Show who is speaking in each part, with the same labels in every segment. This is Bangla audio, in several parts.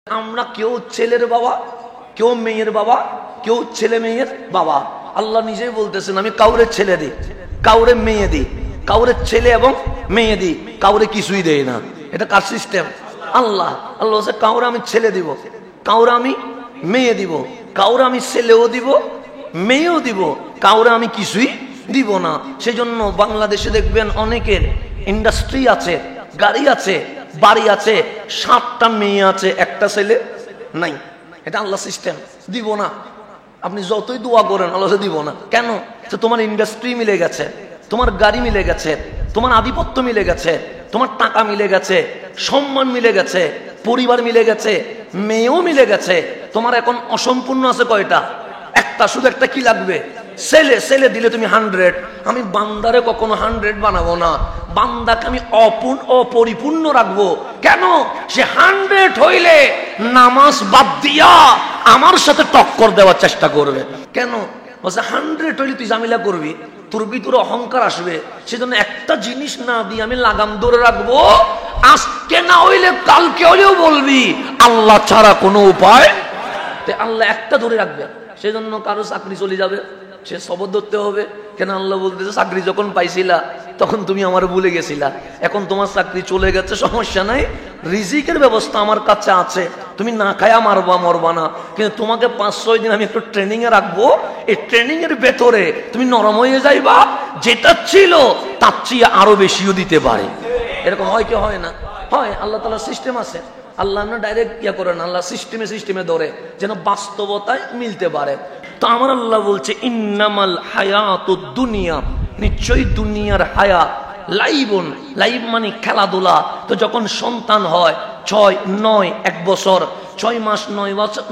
Speaker 1: আমরা কেউ ছেলের বাবা, কেউ মেয়ের বাবা, কেউ ছেলে মেয়ের বাবা। আল্লাহ নিজেই বলতেছেন, আমি কাউরে ছেলে দিই, কাউরে মেয়ে দিই, কাউরে ছেলে এবং মেয়ে দিই, কাউরে কিছুই দেই না। এটা কার সিস্টেম? আল্লাহ। আল্লাহ বলছে কাউরে আমি ছেলে দিব, কাউরে আমি মেয়ে দিব, কাউরে আমি ছেলেও দিব মেয়েও দিব, কাউরে আমি কিছুই দিব না। সেজন্য বাংলাদেশে দেখবেন অনেকের ইন্ডাস্ট্রি আছে, গাড়ি আছে, বাড়ি আছে, 7টা মেয়ে আছে, একটা ছেলে নাই। এটা আল্লাহ সিস্টেম। দিব না, আপনি যতই দোয়া করেন আল্লাহ দিব না। কেন? তোমার ইন্ডাস্ট্রি মিলে গেছে, তোমার গাড়ি মিলে গেছে, তোমার আধিপত্য মিলে গেছে, তোমার টাকা মিলে গেছে, সম্মান মিলে গেছে, পরিবার মিলে গেছে, মেয়েও মিলে গেছে। তোমার এখন অসম্পূর্ণ আছে কয়টা? একটা। শুধু একটা কি লাগবে? ছেলে। ছেলে দিলে তুমি 100। আমি বান্দারে কখনো 100 বানাবো না, বান্দাকে আমি অপরিপূর্ণ রাখবো। কেন? সে 100 হইলে নামাজ বাদ দিয়া আমার সাথে টক্কর দেওয়ার চেষ্টা করবে। কেন? বলছে 100 হইলে তুই জামিলা করবি, তোর ভিতরে অহংকার আসবে। সেজন্য একটা জিনিস না দিয়ে আমি লাগাম ধরে রাখবো, আজকে না হইলে কালকে হইলেও বলবি আল্লাহ ছাড়া কোনো উপায়। আল্লাহ একটা ধরে রাখবে। সেজন্য কারো চাকরি চলে যাবে, সে সবর ধরতে হবে। কেন? আল্লাহ বলতেছে চাকরি যখন পাইছিলা তখন তুমি আমার ভুলে গেছিলা, এখন তোমার চাকরি চলে গেছে, সমস্যা নাই, রিজিকের ব্যবস্থা আমার কাছে আছে, তুমি না খায়া মারবা মরবা না, কিন্তু তোমাকে 5-6 দিন আমি একটু ট্রেনিং এ রাখবো। এই ট্রেনিং এর ভেতরে তুমি নরম হয়ে যাইবা, যেটা ছিল তার চেয়ে আরো বেশিও দিতে পারে। এরকম হয় কি হয় না? হয়। আল্লাহ তাআলার সিস্টেম আছে। আল্লাহ না ডাইরেক্ট ইয়া করেন, আল্লাহ সিস্টেমে ধরে যেন বাস্তবতায় মিলতে পারে। তো আমার আল্লাহ বলছে ইন্নামাল হায়াতুদ দুনিয়া, নিশ্চয়ই দুনিয়ার হায়াত লাইবুন। লাইব মানে খেলাধুলা। তো যখন সন্তান হয় 6, 9, 1 বছর, 6 মাস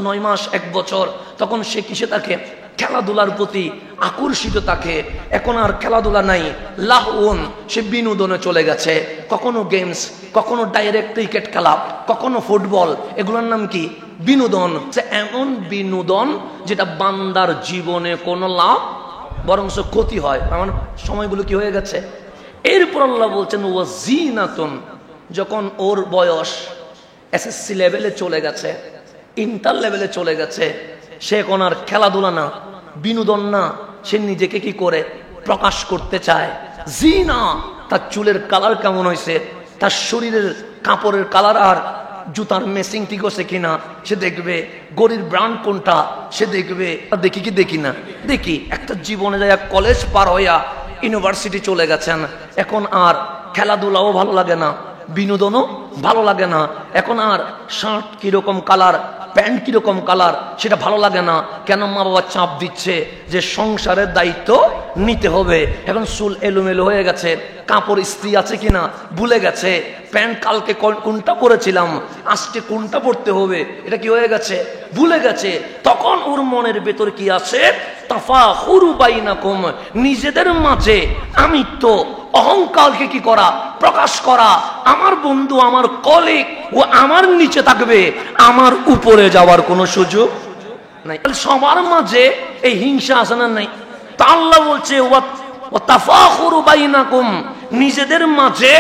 Speaker 1: 9 মাস 1 বছর, তখন সে কিসে থাকে? খেলাধুলার প্রতি আকর্ষিত থাকে। এখন আর খেলাধুলা নাই, লাহউন, সে বিনোদনে চলে গেছে। কখনো গেমস, কখনো ডাইরেক্ট ক্রিকেট খেলা, কখনো ফুটবল। এগুলোর নাম কি? বিনোদন। এমন বিনোদন যেটা বান্দার জীবনে কোনো লাভ বরং ক্ষতি হয়। আমার সময়গুলো কি হয়ে গেছে? এরপর আল্লাহ বলছেন ওয়াজিনাতুন, যখন ওর বয়স এসএসসি লেভেলে চলে গেছে, ইন্টার লেভেলে চলে গেছে, সে এখন আর খেলাধুলা না, বিনোদন না, সে নিজেকে কি করে প্রকাশ করতে চায়। জিনা, তার চুলের কালার কেমন হয়েছে, তার শরীরের কাপড়ের কালার আর জুতার মেসিং ঠিক আছে কিনা সে দেখবে, গড়ির ব্র্যান্ড কোনটা সে দেখবে। দেখি কি দেখি না দেখি। একটা জীবনে যায় কলেজ পার হইয়া ইউনিভার্সিটি চলে গেছেন, এখন আর খেলাধুলাও ভালো লাগে না, বিনোদনও ভালো লাগে না। এখন আর শার্ট কিরকম কালার, প্যান্ট কিরকম কালার সেটা ভালো লাগে না। কেন? মা বাবা চাপ দিচ্ছে যে সংসারের দায়িত্ব নিতে হবে। এখন চুল এলোমেলো হয়ে গেছে, কাপড় ইস্ত্রি আছে কিনা ভুলে গেছে, প্যান্ট কালকে কোনটা পরেছিলাম আজকে কোনটা পরতে হবে এটা কি হয়ে গেছে, ভুলে গেছে। তখন ওর মনের ভেতর কি আছে? তাফাখুরু বাইনাকুম, নিজেদের মাঝে আমি তো অহংকারকে কি করা, প্রকাশ করা। আমার বন্ধু, আমার কলিগ, ও আমার নিচে থাকবে, আমার উপরে যাওয়ার কোনো সুযোগ নাই। সবার মাঝে এই হিংসা আছে না নাই? তা আল্লাহ বলছে ওয়া তাফাখুরু বাইনাকুম, নিজেদের মাঝে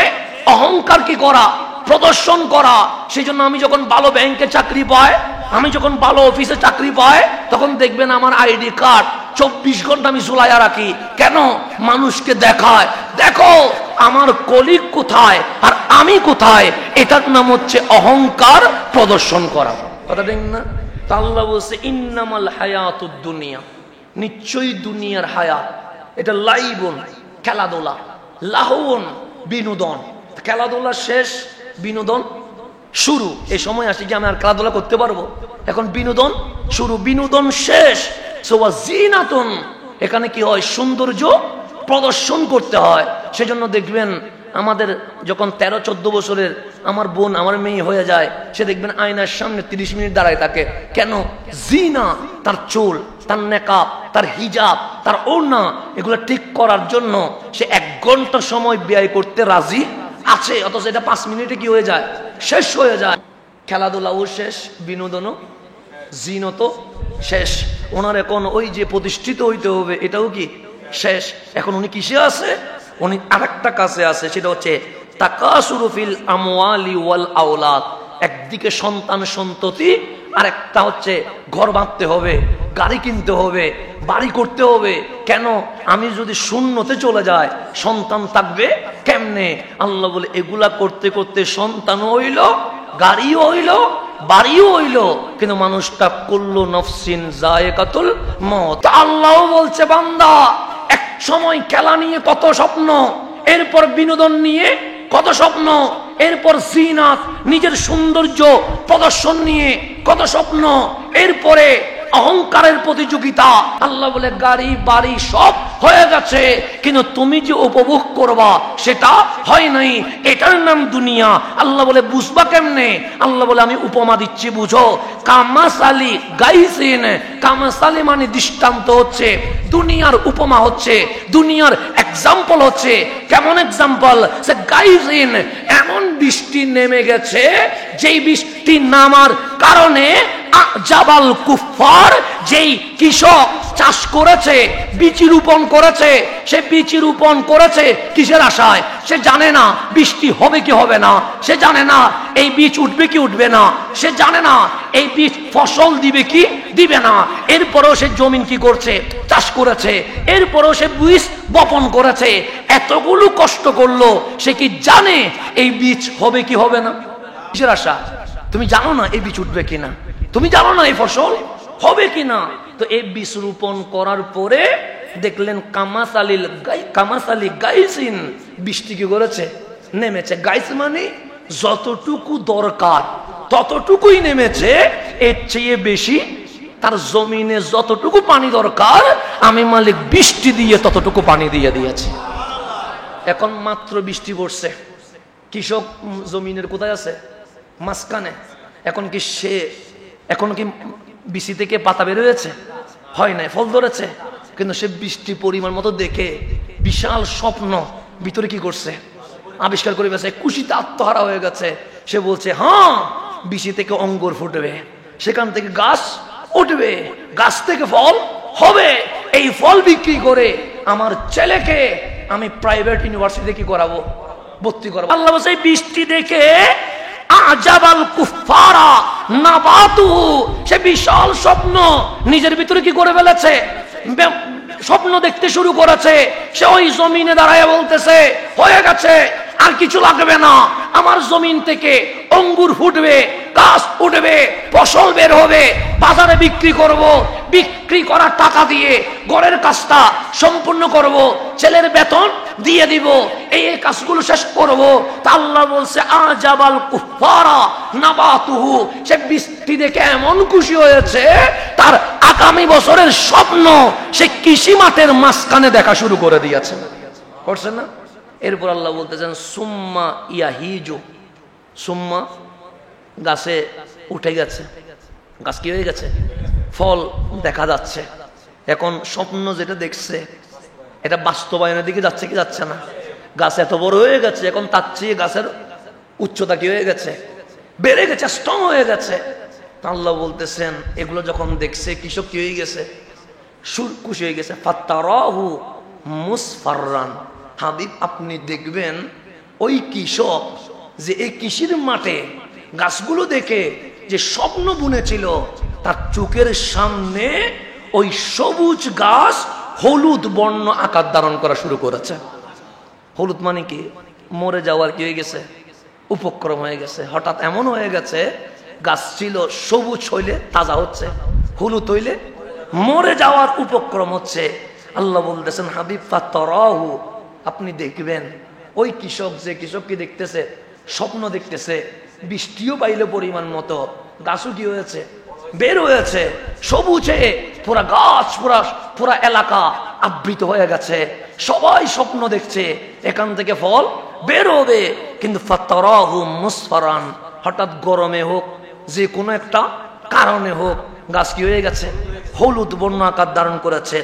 Speaker 1: অহংকার কি করা, প্রদর্শন করা। সেই জন্য আমি যখন ভালো ব্যাংকে চাকরি পাই, আমি যখন ভালো অফিসে চাকরি পাই, তখন দেখবেন আমার আইডি কার্ড 24 ঘন্টা আমি ঝুলাইয়া রাখি। কেন? মানুষকে দেখায়, দেখো আমার কলিগ কোথায় আর আমি কোথায়। এটার নাম হচ্ছে অহংকার প্রদর্শন করা। কথা ঠিক না? তা আল্লাহ বলছে ইন্নামাল হায়াতুদ দুনিয়া, নিশ্চয়ই দুনিয়ার হায়াত এটা লাইবুন, খেলাধুলা, লাহউন, বিনোদন। খেলাধুলা শেষ, বিনোদন শুরু। এই সময় আসি কি আমি আর খেলাধুলা করতে পারবো? এখন বিনোদন শুরু, বিনোদন শেষ। জিনাতুন, এখানে কি হয়? সৌন্দর্য প্রদর্শন করতে হয়। সেজন্য দেখবেন আমাদের যখন 13-14 বছরের আমার বোন, আমার মেয়ে হয়ে যায়, সে দেখবেন আয়নার সামনে 30 মিনিট দাঁড়ায় থাকে। কেন? জিনা, তার চুল, তার নেকাব, তার হিজাব, তার ওড়না, এগুলো ঠিক করার জন্য সে 1 ঘন্টা সময় ব্যয় করতে রাজি আছে। অথচ এটা 5 মিনিটে কি হয়ে যায়? শেষ হয়ে যায়। খেলাধুলাও শেষ, বিনোদনও, জিনতও শেষ। ওনার এখন ওই যে প্রতিষ্ঠিত হইতে হবে এটাও কি শেষ। এখন উনি কিসে আছে? উনি আরেকটা কাছে আছে, সেটা হচ্ছে তাকাসুরু ফিল আমওয়ালি ওয়াল আওলাদ, একদিকে সন্তান সন্ততি, আর একটা হচ্ছে ঘর বাঁধতে হবে, গাড়ি কিনতে হবে, বাড়ি করতে হবে। কেন? আমি যদি শূন্যতে চলে যাই সন্তান থাকবে কেমনে? আল্লাহ বলে এগুলা করতে করতে সন্তানও হইল, গাড়িও হইল, বাড়িও হইল, কিন্তু মানুষটা কুল্লু নফসিন যায়েকাতুল মউত। আল্লাহ বলছে বান্দা এক সময় খেলা নিয়ে কত স্বপ্ন, এরপর বিনোদন নিয়ে কত স্বপ্ন, এরপর জিনাত নিজের সৌন্দর্য প্রদর্শন নিয়ে কত স্বপ্ন, এরপরে অহংকারের প্রতিযোগিতা। আল্লাহ বলে গাড়ি বাড়ি সব হয়ে গেছে, কিন্তু তুমি যে উপভোগ করবা সেটা হয় নাই, এটার নাম দুনিয়া। আল্লাহ বলে বুঝবা কেমনে? আল্লাহ বলে আমি উপমা দিচ্ছি বুঝো। কামাসালি গাইসিন, কামাসালি মানে দৃষ্টান্ত হচ্ছে, দুনিয়ার উপমা হচ্ছে, দুনিয়ার এক্সাম্পল হচ্ছে। কেমন এক্সাম্পল? সে গাইসিন, এমন বৃষ্টি নেমে গেছে যেই বৃষ্টি নামার কারণে জাবাল কুফার, যেই কৃষক চাষ করেছে, বীজ রোপণ করেছে, সে বীজ রোপণ করেছে কিসের আশায়? সে জানে না বৃষ্টি হবে কি হবে না, সে জানে না এই বীজ উঠবে কি উঠবে না, সে জানে না এই বীজ ফসল দিবে কি দিবে না। এরপরেও সে জমিন কি করছে? চাষ করেছে। এরপরেও সে বীজ বপন করেছে, এতগুলো কষ্ট করলো, সে কি জানে এই বীজ হবে কি হবে না? কিসের আশা? তুমি জানো না এই বীজ উঠবে কিনা, তুমি জানো না এই ফসল হবে কিনা। তো এই বীজ রোপণ করার পরে দেখলেন কামাসালি গাইসিন, বৃষ্টি কি করেছে? নেমেছে। গাইস মানে যতটুকু দরকার ততটুকুই নেমেছে, এর চেয়ে বেশি তার জমিনে যতটুকু পানি দরকার আমি মালিক বৃষ্টি দিয়ে ততটুকু পানি দিয়ে দিয়েছি। এখন মাত্র বৃষ্টি পড়ছে, কৃষক জমিনের কোথায় আছে? মাঝখানে। এখন কি সে, এখন কি বৃষ্টি থেকে পাতা বের হয়েছে? হয় নাই, ফল ধরেছে, কিন্তু সে বৃষ্টি পরিমাণ মতো দেখে বিশাল স্বপ্ন ভিতরে কি করছে? আবিষ্কার করে গেছে, খুশিতে আত্মহারা হয়ে গেছে। সে বলছে হ্যাঁ বৃষ্টি থেকে অঙ্কুর ফুটবে, সেখান থেকে গাছ উঠবে, গাছ থেকে ফল হবে, এই ফল বিক্রি করে আমার ছেলেকে আমি প্রাইভেট ইউনিভার্সিটিতে কি করাবো? ভর্তি করাবো। আল্লাহ বলছে বৃষ্টি দেখে আজাবাল কুফারা নাবাতুহু, সে বিশাল স্বপ্ন নিজের ভিতরে কি করে ফেলেছে? স্বপ্ন দেখতে শুরু করেছে। সে ওই জমিনে দাঁড়ায় বলতেছে হয়ে গেছে, আর কিছু লাগবে না, আমার জমিন থেকে অঙ্গুর ফুটবে, গাছ উঠবে, ফসল বের হবে, বাজারে বিক্রি করব, বিক্রি করার টাকা দিয়ে ঘরের কাজটা সম্পূর্ণ করব, ছেলের বেতন দিয়ে দিব, এই কাজগুলো শেষ করব। তা আল্লাহ বলছে আজাবাল কুফারা নাবাতুহু, সে বৃষ্টি দেখে এমন খুশি হয়েছে তার আগামী বছরের স্বপ্ন সে কৃষি মাঠের মাঝখানে দেখা শুরু করে দিয়েছে। করছেন না? এরপর আল্লাহ বলতেছেন সুম্মা ইয়াহিজু, সুম্মা গাছে উঠে গেছে, গাছ কি হয়ে গেছে? ফল দেখা যাচ্ছে। এখন স্বপ্ন যেটা দেখছে এটা বাস্তবায়নের দিকে যাচ্ছে কি যাচ্ছে না? গাছ এত বড় হয়ে গেছে, এখন তার চেয়ে গাছের উচ্চতা কি হয়ে গেছে? বেড়ে গেছে, স্ট্রং হয়ে গেছে। আল্লাহ বলতেছেন এগুলো যখন দেখছে কৃষক কি হয়ে গেছে? খুশি হয়ে গেছে। ফাত্তারাহু মুসফাররান, হাবিব আপনি দেখবেন ওই কৃষক যে এই কৃষির মাঠে গাছগুলো দেখে যে স্বপ্ন বুনেছিল, তার চোখের সামনে ওই সবুজ গাছ হলুদ বর্ণ আকার ধারণ করা শুরু করেছে। হলুদ মানে কি? মরে যাওয়ার কি হয়ে গেছে? উপক্রম হয়ে গেছে। হঠাৎ এমন হয়ে গেছে গাছ ছিল সবুজ হইলে তাজা হচ্ছে, হলুদ হইলে মরে যাওয়ার উপক্রম হচ্ছে। আল্লাহ বলতেছেন হাবিব ফাত্তারাহু, আপনি দেখবেন ওই কৃষক, যে কৃষক কি দেখতেছে? স্বপ্ন দেখতেছে, বৃষ্টিও পাইলে পরিমাণ মতো, গাছও কি হয়েছে? বের হয়েছে, সবুজে পুরা গাছ, পুরা এলাকা আবৃত হয়ে গেছে। সবাই স্বপ্ন দেখছে এখান থেকে ফল বের হবে। কিন্তু ফাত্তারাহু মুসফারান, হঠাৎ গরমে হোক, যে কোনো একটা কারণে হোক, গাছ কি হয়ে গেছে? হলুদ বর্ণ আকার ধারণ করেছে।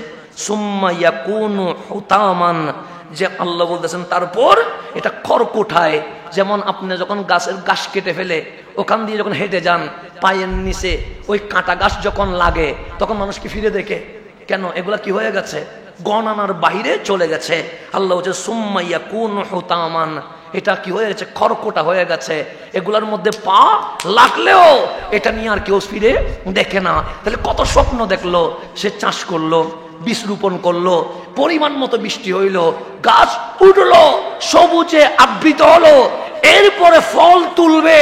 Speaker 1: সুম্মা ইয়াকুনু হুতামান, যে আল্লাহ বলতেছেন তারপর এটা খড়কুটায়, যেমন আপনি যখন গাছের গাছ কেটে ফেলে ওখান দিয়ে যখন হেঁটে যান, পায়ের নিচে ওই কাঁটা গাছ যখন লাগে তখন মানুষ কি ফিরে দেখে? কেন? এগুলা কি হয়ে গেছে? গণনার বাইরে চলে গেছে। আল্লাহ বলছে সুম্মা ইয়াকুনু হুতামান, এটা কি হয়ে গেছে, খড়কোটা হয়ে গেছে। এগুলোর মধ্যে পা লাগলেও এটা নিয়ে আর কেউ ফিরে দেখে না। তাহলে কত স্বপ্ন দেখলো, সে চাষ করলো, বীজ রোপণ করলো, পরিমাণ মতো বৃষ্টি হইল, গাছ উঠলো, সবুজে আবৃত হলো, এরপরে ফল তুলবে।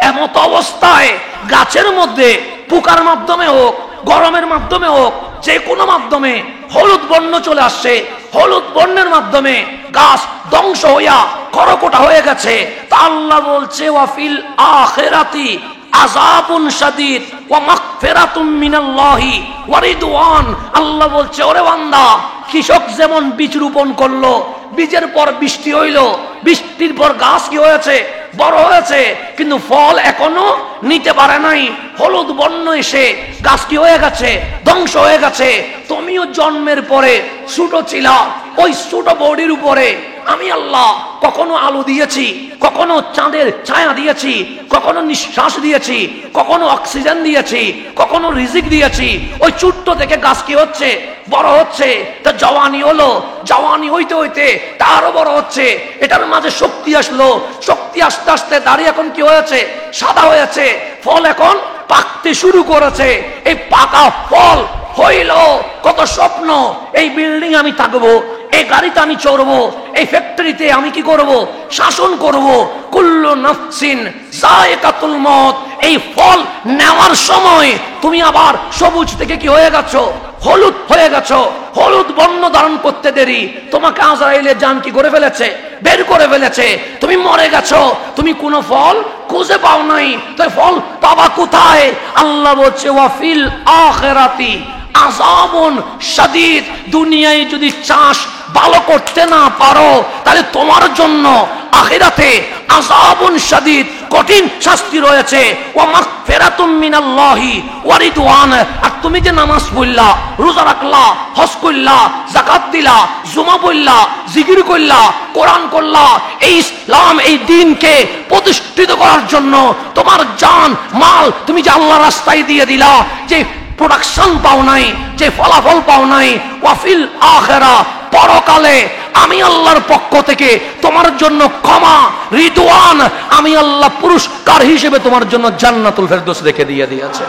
Speaker 1: এমত অবস্থায় গাছের মধ্যে পোকার মাধ্যমে হোক, গরমের মাধ্যমে হোক, যে কোনো মাধ্যমে হলুদ বর্ণ চলে আসছে। হলুদ বর্ণের মাধ্যমে গাছ ধ্বংস হইয়া খড়কোটা হয়ে গেছে। তা আল্লাহ বলছে ওয়াফিল আখিরাতি আযাবুন শাদীদ ওয়া মাগফিরাতুম মিনাল্লাহি ওয়া রিদওয়ান। আল্লাহ বলছে ওরে বান্দা, কৃষক যেমন বীজ রোপণ করলো, বীজের পর বৃষ্টি হইল, বৃষ্টির পর গাছ কি হয়েছে, বড় হয়েছে, কিন্তু ফল এখনো নিতে পারে নাই। হলুদ বর্ণ এসে গাছ কি হয়ে গেছে, ধ্বংস হয়ে গেছে। তুমিও জন্মের পরে ছোট ছিলা, ওই ছোট বডির উপরে আমি আল্লাহ কখনো আলো দিয়েছি, কখনো চাঁদের ছায়া দিয়েছি, কখনো নিঃশ্বাস দিয়েছি, কখনো অক্সিজেন দিয়েছি, কখনো রিজিক দিয়েছি। ওই ছোট্ট থেকে গাছ কি হচ্ছে, বড় হচ্ছে। তা জওয়ানি হলো, জওয়ানি হইতে হইতে তা আরো বড় হচ্ছে। এটার মাঝে শক্তি আসলো, শক্তি আস্তে আস্তে দাঁড়িয়ে এখন কি হয়েছে, সাদা হয়েছে। ফল এখন পাকতে শুরু করেছে। এই পাকা ফল হইল কত স্বপ্ন, এই বিল্ডিং আমি থাকবো, এই গাড়িতে আমি চড়বো, এই ফ্যাক্টরিতে আমি কি করব, শাসন করব। কুল্লু নাফসিন যায়কাতুল মউত। এই ফল নেওয়ার সময় তুমি আবার সবুজ থেকে কি হয়ে গেছো, হলুদ হয়ে গেছো। হলুদ বর্ণ ধারণ করতে দেরি, তোমাকে আজরাইলের জান কি করে ফেলেছে, বের করে ফেলেছে। তুমি মরে গেছো, তুমি কোনো ফল খুঁজে পাও নাই। তো ফল পাবা কোথায়? আল্লাহ বলছে ওয়াফিল আখিরাতি আযাবুন শাদীদ। দুনিয়ায় যদি চাষ ভালো করতে না পারো, তাহলে তোমার জন্য আখিরাতে আযাবুন শাদীদ, কঠিন শাস্তি রয়েছে। ওয়া মাগফিরাতুম মিনাল্লাহি ওয়া রিদওয়ান। আর তুমি যে নামাজ পড়লা, রোজা রাখলা, হজ করলা, যাকাত দিলা, জুমা পড়লা, জিকির করলা, কোরআন করলা, এই ইসলাম এই দ্বীনকে প্রতিষ্ঠিত করার জন্য তোমার জান মাল তুমি যে আল্লাহর রাস্তায় দিয়ে দিলা, যে প্রোডাকশন পাও নাই, যে ফলাফল পাও নাই, ওয়াফিল আখিরা, পরকালে আমি আল্লাহর পক্ষ থেকে তোমার জন্য ক্ষমা, রিদওয়ান, আমি আল্লাহ পুরস্কার হিসেবে তোমার জন্য জান্নাতুল ফেরদৌস রেখে দিয়ে দিয়েছে।